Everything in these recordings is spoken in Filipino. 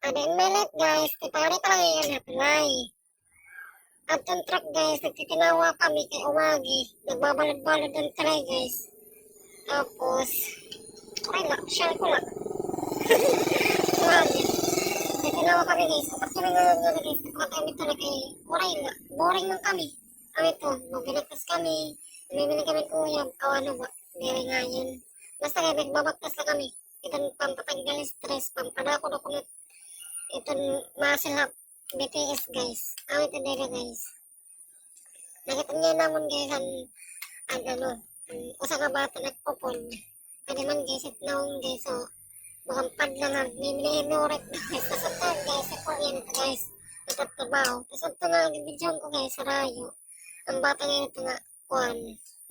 Ada yang melet guys, di pare tayo yan apply. At yung truck guys, nagtitinawa kami kay umagi. Nagbabalad-balad ang tray guys. Tapos, okay lang, share ko lang. Umagi. Nagtitinawa kami guys. Kapag kami nga guys, kapag kami talaga eh, okay lang. Boring lang kami. Kami to, magbinagtas kami. Bumibili kami kuya, kawana ba? Dere nga yun. Basta kaya nagbabaktas na kami. Ito pampatanggal stress, pampadako na kung ito masilap. BTS guys. Awit na dere guys. Nakita niya naman guys ang ano, usa ka bata nagpupon. Pwede man guys, it noong guys, so, mukhang padlangan, may mininoret na guys, nasatan guys, sa Korean ito guys, natatrabaho. Tapos ito nga, nabidyoan ko guys, sa rayo. Ang bata ngayon ito nga, kuhan,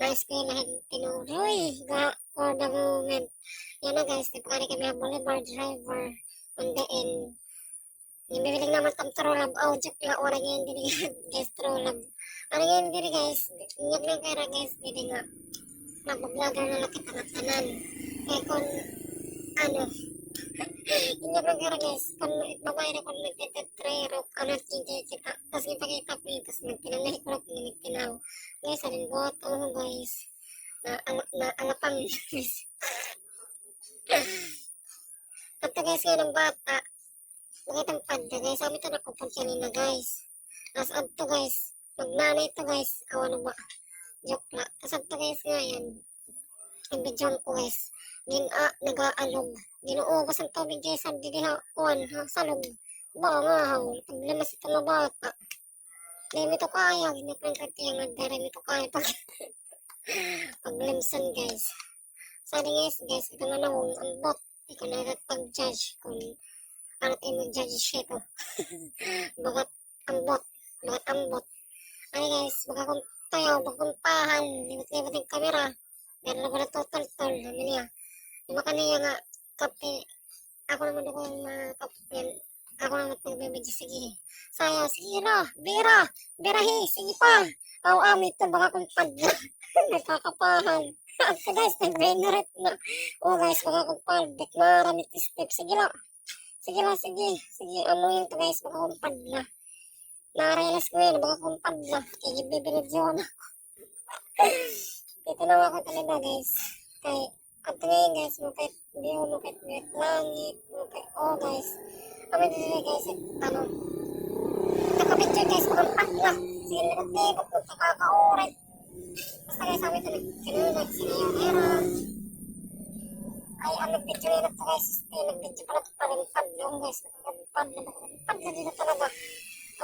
na-eskwelahin, tinuloy, for the moment. Yan na guys, napakari kami ang boulevard driver, on the end. Yung bibiling naman itong true love, joke lang, orang ngayon din guys, true love. Ano ngayon din guys, inyag lang kaya guys, din nga, nagbablogger na lang kita tanan. Kaya kung, ano, inyag lang kaya guys, kung babae na kung nagtitetrero, ano, kita, tapos ipakita ko yun, tapos nagtinanay ko lang kung nagtinaw. Guys, alin bot, guys, na alapang guys. Ito guys, ngayon ang bata, makitang panda guys, sabi ito nakupon siya nila guys. Tapos ito guys, magnanay ito guys, awan ba, joke lang. Tapos ito guys ngayon, yung bidyon ko guys, nag-aalog, ginuubos ang tubig guys, ang didihakuan, salog, ba nga haw, taglimas ito na bata. Dahil ito kaya, ginapang katiyang nagdarim ito kaya paglimsan guys. Sorry guys, ito na nawong ang bot, ikaw na pag-judge kung ano tayo mag-judge siya ito. Bagat ang bot. Ay guys, baka kung tayo, baka kung pahan, limit-limit yung camera. Meron na ko na totol-tol. Ano niya? Yung makaniya nga, kape. Ako naman ako yung kape. Ako naman nagbibidyo. Sige. Saya, sige na. Birahi, sige pa. Amit to, baka kung padla. Nagkakapahan. So guys, nag-venerate na. Guys, baka kung palbit. Maramit step. Sige lang. Sige, ano yun to guys, baka kumpad na. Na-realize ko yun, baka kumpad na. Kaya bibinidyoan ako. Titinaw ako talaga guys. Kaya, at ngayon guys, mukit view, mukit langit, guys. Kami dito guys, ano, nakapicture guys, baka kumpad na. Sige, nagtibok, magkakaurit. Basta guys, sabi ito, sinayonera. Ay, ang nag-video yun ito guys, nag-video pala ito pa rin padlong guys, padla dito talaga.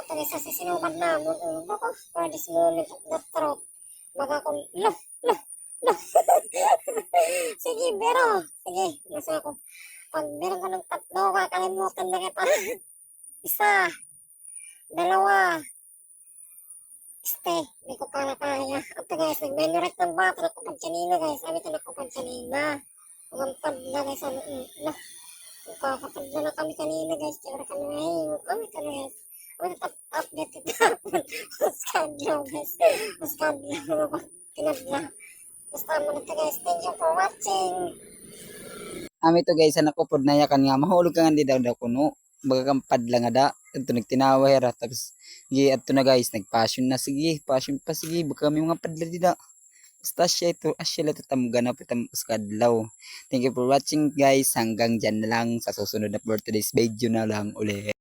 At ito guys, sasinukan namin, baka for this moment of the truth, baka kung, loh. Sige, nasa ako, pag meron ko ng tatlo, kakalimutan na kita. Isa, dalawa, di ko kaya. At ito guys, nag-venerate ng bata, nakupad-chanina guys, sabi ito nakupad-chanina. Umampad na guys, nagkakapadla na kami kanina guys, kaya kami ngayon, kami guys, update ito, maskadlaw guys, pinadla, basta mo na ito guys, thank you for watching. Ito guys, anak ko pod na yakan nga, mahulog ka nga di daw kuno, baga kang padla nga da, ito nagtinawa hera, tapos, sige, ato na guys, nagpasyon na, sige, passion pa, sige, baka kami mga padla di da. Basta siya ito, asya lang tatamganap itang uskadlaw. Thank you for watching guys. Hanggang dyan na lang sa susunod na for today's video na lang ulit.